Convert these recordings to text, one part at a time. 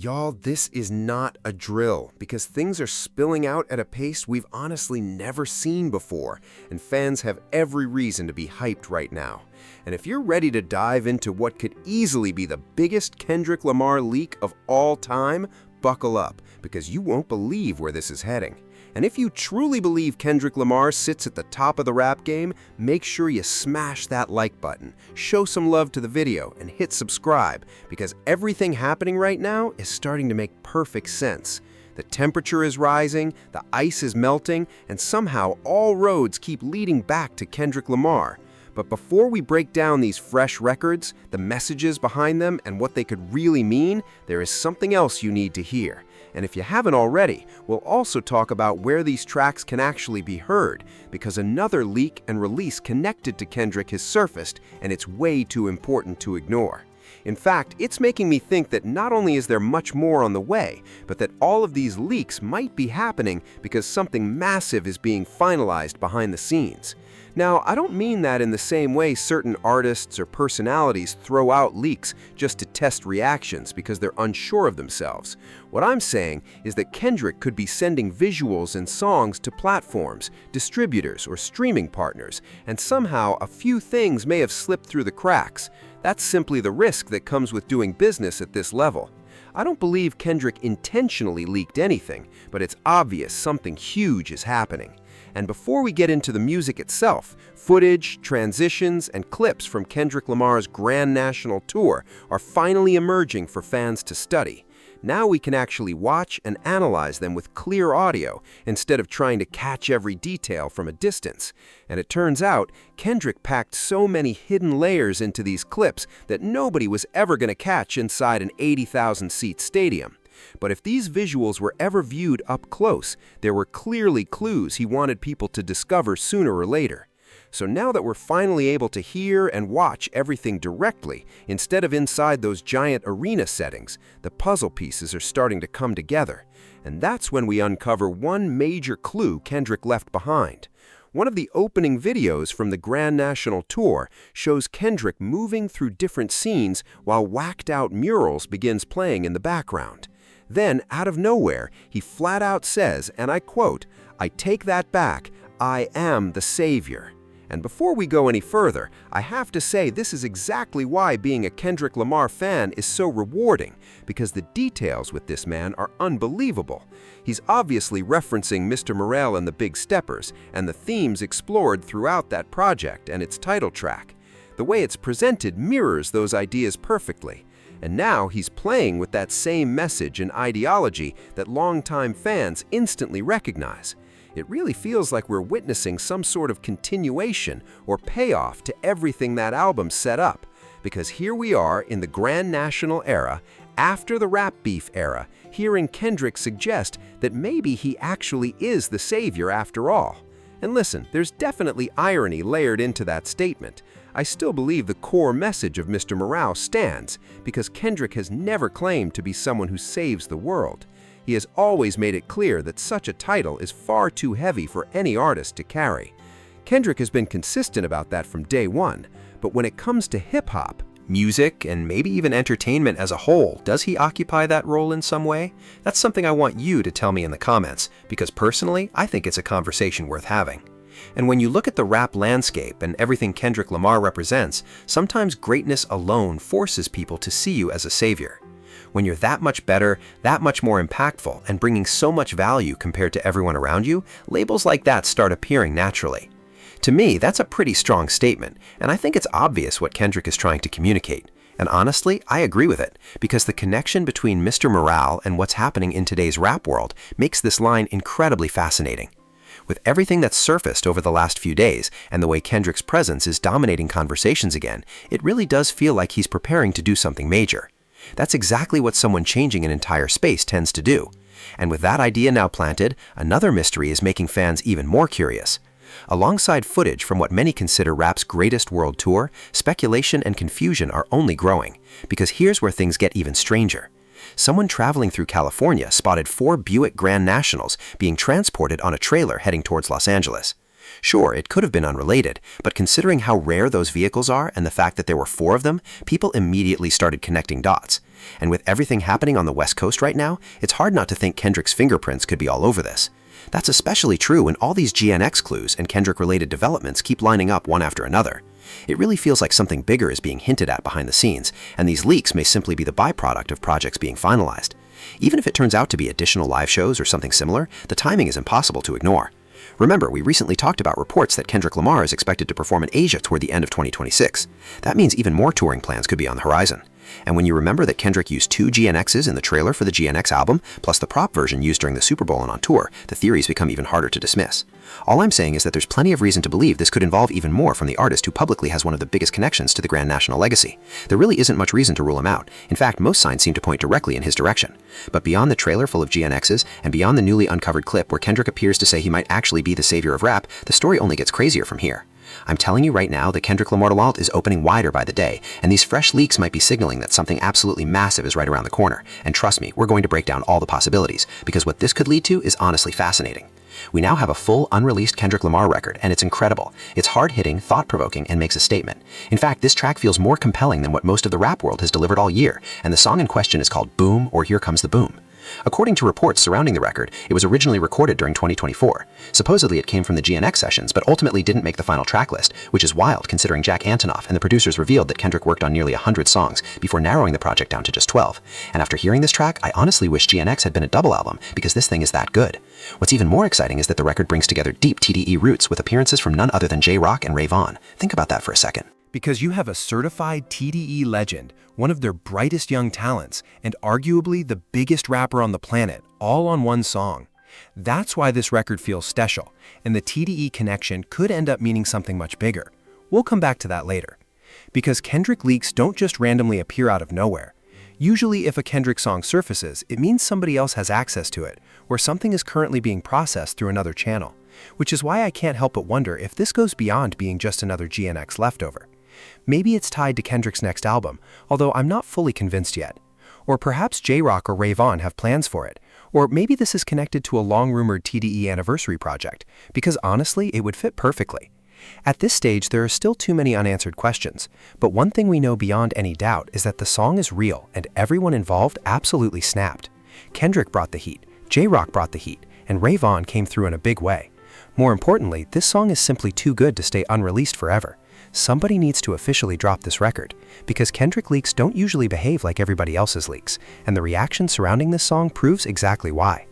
Y'all, this is not a drill because things are spilling out at a pace we've honestly never seen before, and fans have every reason to be hyped right now. And if you're ready to dive into what could easily be the biggest Kendrick Lamar leak of all time, buckle up because you won't believe where this is heading. And if you truly believe Kendrick Lamar sits at the top of the rap game, make sure you smash that like button, show some love to the video, and hit subscribe, because everything happening right now is starting to make perfect sense. The temperature is rising, the ice is melting, and somehow all roads keep leading back to Kendrick Lamar. But before we break down these fresh records, the messages behind them, and what they could really mean, there is something else you need to hear. And if you haven't already, we'll also talk about where these tracks can actually be heard, because another leak and release connected to Kendrick has surfaced, and it's way too important to ignore. In fact, it's making me think that not only is there much more on the way, but that all of these leaks might be happening because something massive is being finalized behind the scenes. Now, I don't mean that in the same way certain artists or personalities throw out leaks just to test reactions because they're unsure of themselves. What I'm saying is that Kendrick could be sending visuals and songs to platforms, distributors, or streaming partners, and somehow a few things may have slipped through the cracks. That's simply the risk that comes with doing business at this level. I don't believe Kendrick intentionally leaked anything, but it's obvious something huge is happening. And before we get into the music itself, footage, transitions, and clips from Kendrick Lamar's Grand National Tour are finally emerging for fans to study. Now we can actually watch and analyze them with clear audio instead of trying to catch every detail from a distance. And it turns out, Kendrick packed so many hidden layers into these clips that nobody was ever going to catch inside an 80,000-seat stadium. But if these visuals were ever viewed up close, there were clearly clues he wanted people to discover sooner or later. So now that we're finally able to hear and watch everything directly, instead of inside those giant arena settings, the puzzle pieces are starting to come together. And that's when we uncover one major clue Kendrick left behind. One of the opening videos from the Grand National Tour shows Kendrick moving through different scenes while whacked-out murals begins playing in the background. Then, out of nowhere, he flat out says, and I quote, "I take that back, I am the savior." And before we go any further, I have to say this is exactly why being a Kendrick Lamar fan is so rewarding, because the details with this man are unbelievable. He's obviously referencing Mr. Morale and the Big Steppers, and the themes explored throughout that project and its title track. The way it's presented mirrors those ideas perfectly. And now he's playing with that same message and ideology that longtime fans instantly recognize. It really feels like we're witnessing some sort of continuation or payoff to everything that album set up, because here we are in the Grand National era, after the rap beef era, hearing Kendrick suggest that maybe he actually is the savior after all. And listen, there's definitely irony layered into that statement. I still believe the core message of Mr. Morale stands, because Kendrick has never claimed to be someone who saves the world. He has always made it clear that such a title is far too heavy for any artist to carry. Kendrick has been consistent about that from day one, but when it comes to hip-hop, music, and maybe even entertainment as a whole, does he occupy that role in some way? That's something I want you to tell me in the comments, because personally, I think it's a conversation worth having. And when you look at the rap landscape and everything Kendrick Lamar represents, sometimes greatness alone forces people to see you as a savior. When you're that much better, that much more impactful, and bringing so much value compared to everyone around you, labels like that start appearing naturally. To me, that's a pretty strong statement, and I think it's obvious what Kendrick is trying to communicate. And honestly, I agree with it, because the connection between Mr. Morale and what's happening in today's rap world makes this line incredibly fascinating. With everything that's surfaced over the last few days and the way Kendrick's presence is dominating conversations again, it really does feel like he's preparing to do something major. That's exactly what someone changing an entire space tends to do. And with that idea now planted, another mystery is making fans even more curious. Alongside footage from what many consider rap's greatest world tour, speculation and confusion are only growing, because here's where things get even stranger. Someone traveling through California spotted 4 Buick Grand Nationals being transported on a trailer heading towards Los Angeles. Sure, it could have been unrelated, but considering how rare those vehicles are and the fact that there were 4 of them, people immediately started connecting dots. And with everything happening on the West Coast right now, it's hard not to think Kendrick's fingerprints could be all over this. That's especially true when all these GNX clues and Kendrick-related developments keep lining up one after another. It really feels like something bigger is being hinted at behind the scenes, and these leaks may simply be the byproduct of projects being finalized. Even if it turns out to be additional live shows or something similar, the timing is impossible to ignore. Remember, we recently talked about reports that Kendrick Lamar is expected to perform in Asia toward the end of 2026. That means even more touring plans could be on the horizon. And when you remember that Kendrick used 2 GNXs in the trailer for the GNX album, plus the prop version used during the Super Bowl and on tour, the theories become even harder to dismiss. All I'm saying is that there's plenty of reason to believe this could involve even more from the artist who publicly has one of the biggest connections to the Grand National legacy. There really isn't much reason to rule him out. In fact, most signs seem to point directly in his direction. But beyond the trailer full of GNXs, and beyond the newly uncovered clip where Kendrick appears to say he might actually be the savior of rap, the story only gets crazier from here. I'm telling you right now that Kendrick Lamar Walt is opening wider by the day, and these fresh leaks might be signaling that something absolutely massive is right around the corner. And trust me, we're going to break down all the possibilities, because what this could lead to is honestly fascinating. We now have a full, unreleased Kendrick Lamar record, and it's incredible. It's hard-hitting, thought-provoking, and makes a statement. In fact, this track feels more compelling than what most of the rap world has delivered all year, and the song in question is called Boom or Here Comes the Boom. According to reports surrounding the record, it was originally recorded during 2024. Supposedly it came from the GNX sessions, but ultimately didn't make the final track list, which is wild considering Jack Antonoff and the producers revealed that Kendrick worked on nearly 100 songs before narrowing the project down to just 12. And after hearing this track, I honestly wish GNX had been a double album, because this thing is that good. What's even more exciting is that the record brings together deep TDE roots with appearances from none other than J-Rock and Ray Vaughn. Think about that for a second. Because you have a certified TDE legend, one of their brightest young talents, and arguably the biggest rapper on the planet, all on one song. That's why this record feels special, and the TDE connection could end up meaning something much bigger. We'll come back to that later. Because Kendrick leaks don't just randomly appear out of nowhere. Usually if a Kendrick song surfaces, it means somebody else has access to it, or something is currently being processed through another channel. Which is why I can't help but wonder if this goes beyond being just another GNX leftover. Maybe it's tied to Kendrick's next album, although I'm not fully convinced yet. Or perhaps J-Rock or Ray Vaughn have plans for it. Or maybe this is connected to a long-rumored TDE anniversary project, because honestly, it would fit perfectly. At this stage, there are still too many unanswered questions, but one thing we know beyond any doubt is that the song is real and everyone involved absolutely snapped. Kendrick brought the heat, J-Rock brought the heat, and Ray Vaughn came through in a big way. More importantly, this song is simply too good to stay unreleased forever. Somebody needs to officially drop this record, because Kendrick leaks don't usually behave like everybody else's leaks, and the reaction surrounding this song proves exactly why.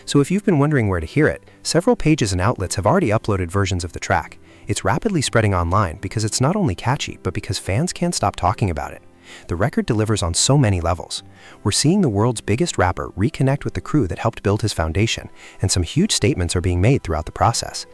So if you've been wondering where to hear it, several pages and outlets have already uploaded versions of the track. It's rapidly spreading online because it's not only catchy, but because fans can't stop talking about it. The record delivers on so many levels. We're seeing the world's biggest rapper reconnect with the crew that helped build his foundation, and some huge statements are being made throughout the process.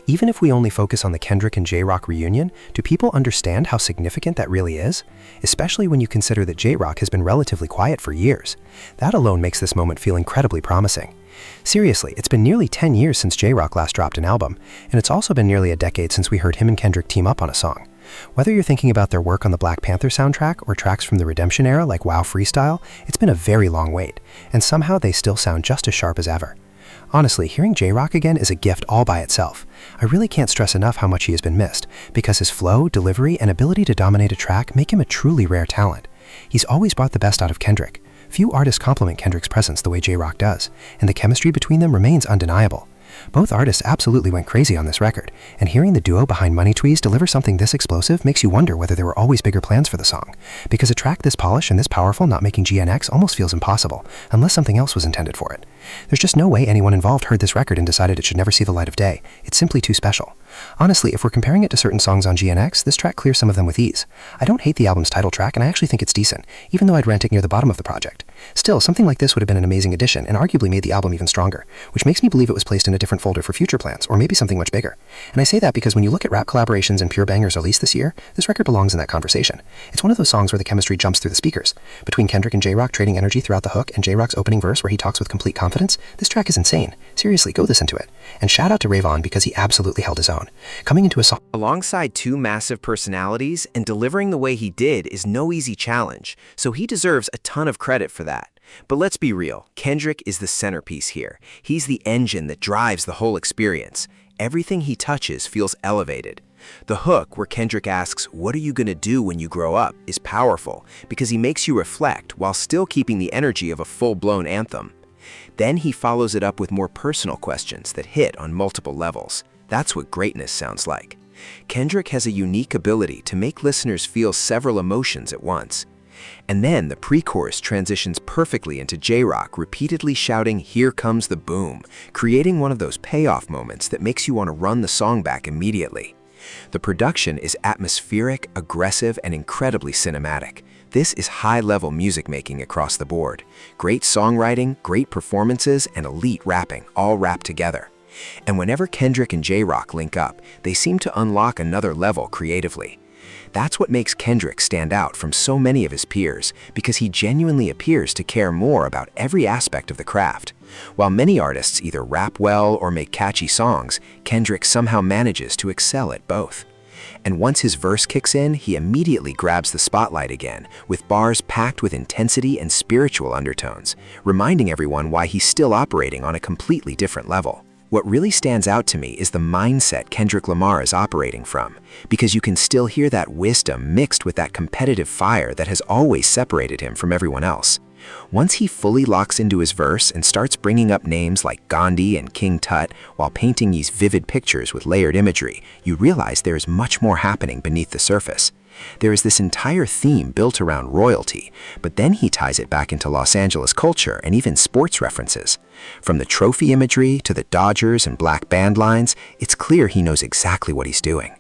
Even if we only focus on the Kendrick and J-Rock reunion, do people understand how significant that really is? Especially when you consider that J-Rock has been relatively quiet for years. That alone makes this moment feel incredibly promising. Seriously, it's been nearly 10 years since J-Rock last dropped an album, and it's also been nearly a decade since we heard him and Kendrick team up on a song. Whether you're thinking about their work on the Black Panther soundtrack or tracks from the Redemption era like Wow Freestyle, it's been a very long wait, and somehow they still sound just as sharp as ever. Honestly, hearing J-Rock again is a gift all by itself. I really can't stress enough how much he has been missed, because his flow, delivery, and ability to dominate a track make him a truly rare talent. He's always brought the best out of Kendrick. Few artists complement Kendrick's presence the way J-Rock does, and the chemistry between them remains undeniable. Both artists absolutely went crazy on this record, and hearing the duo behind Money Tweez deliver something this explosive makes you wonder whether there were always bigger plans for the song, because a track this polished and this powerful not making GNX almost feels impossible, unless something else was intended for it. There's just no way anyone involved heard this record and decided it should never see the light of day. It's simply too special. Honestly, if we're comparing it to certain songs on GNX, this track clears some of them with ease. I don't hate the album's title track, and I actually think it's decent, even though I'd rank it near the bottom of the project. Still, something like this would have been an amazing addition, and arguably made the album even stronger, which makes me believe it was placed in a different folder for future plans, or maybe something much bigger. And I say that because when you look at rap collaborations and pure bangers released this year, this record belongs in that conversation. It's one of those songs where the chemistry jumps through the speakers. Between Kendrick and J-Rock trading energy throughout the hook and J-Rock's opening verse where he talks with complete confidence, this track is insane. Seriously, go listen to it. And shout out to Ray Vaughn because he absolutely held his own. Coming into a song alongside two massive personalities, and delivering the way he did is no easy challenge, so he deserves a ton of credit for that. But let's be real, Kendrick is the centerpiece here. He's the engine that drives the whole experience. Everything he touches feels elevated. The hook, where Kendrick asks, "What are you gonna do when you grow up?" is powerful because he makes you reflect while still keeping the energy of a full-blown anthem. Then he follows it up with more personal questions that hit on multiple levels. That's what greatness sounds like. Kendrick has a unique ability to make listeners feel several emotions at once. And then the pre-chorus transitions perfectly into J-Rock repeatedly shouting, "Here comes the boom," creating one of those payoff moments that makes you want to run the song back immediately. The production is atmospheric, aggressive, and incredibly cinematic. This is high-level music making across the board. Great songwriting, great performances, and elite rapping, all wrapped together. And whenever Kendrick and J-Rock link up, they seem to unlock another level creatively. That's what makes Kendrick stand out from so many of his peers, because he genuinely appears to care more about every aspect of the craft. While many artists either rap well or make catchy songs, Kendrick somehow manages to excel at both. And once his verse kicks in, he immediately grabs the spotlight again, with bars packed with intensity and spiritual undertones, reminding everyone why he's still operating on a completely different level. What really stands out to me is the mindset Kendrick Lamar is operating from, because you can still hear that wisdom mixed with that competitive fire that has always separated him from everyone else. Once he fully locks into his verse and starts bringing up names like Gandhi and King Tut while painting these vivid pictures with layered imagery, you realize there is much more happening beneath the surface. There is this entire theme built around royalty, but then he ties it back into Los Angeles culture and even sports references. From the trophy imagery to the Dodgers and black band lines, it's clear he knows exactly what he's doing.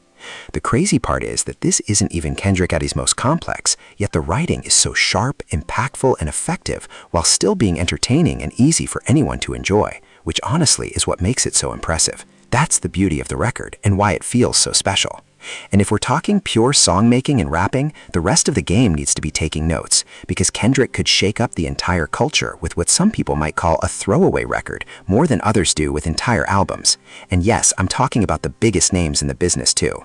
The crazy part is that this isn't even Kendrick at his most complex, yet the writing is so sharp, impactful, and effective while still being entertaining and easy for anyone to enjoy, which honestly is what makes it so impressive. That's the beauty of the record and why it feels so special. And if we're talking pure song-making and rapping, the rest of the game needs to be taking notes, because Kendrick could shake up the entire culture with what some people might call a throwaway record, more than others do with entire albums. And yes, I'm talking about the biggest names in the business too.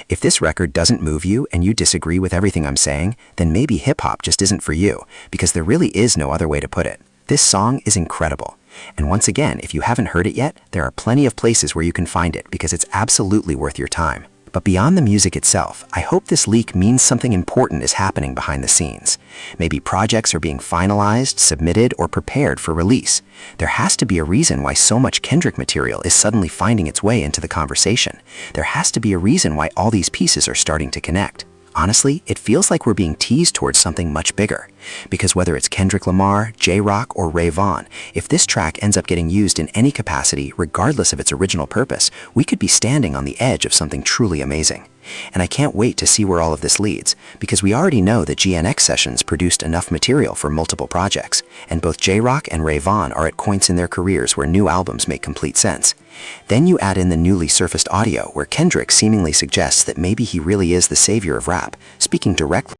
If this record doesn't move you and you disagree with everything I'm saying, then maybe hip-hop just isn't for you, because there really is no other way to put it. This song is incredible. And once again, if you haven't heard it yet, there are plenty of places where you can find it, because it's absolutely worth your time. But beyond the music itself, I hope this leak means something important is happening behind the scenes. Maybe projects are being finalized, submitted, or prepared for release. There has to be a reason why so much Kendrick material is suddenly finding its way into the conversation. There has to be a reason why all these pieces are starting to connect. Honestly, it feels like we're being teased towards something much bigger. Because whether it's Kendrick Lamar, J-Rock, or Ray Vaughn, if this track ends up getting used in any capacity, regardless of its original purpose, we could be standing on the edge of something truly amazing. And I can't wait to see where all of this leads, because we already know that GNX Sessions produced enough material for multiple projects, and both J-Rock and Ray Vaughn are at points in their careers where new albums make complete sense. Then you add in the newly surfaced audio where Kendrick seemingly suggests that maybe he really is the savior of rap, speaking directly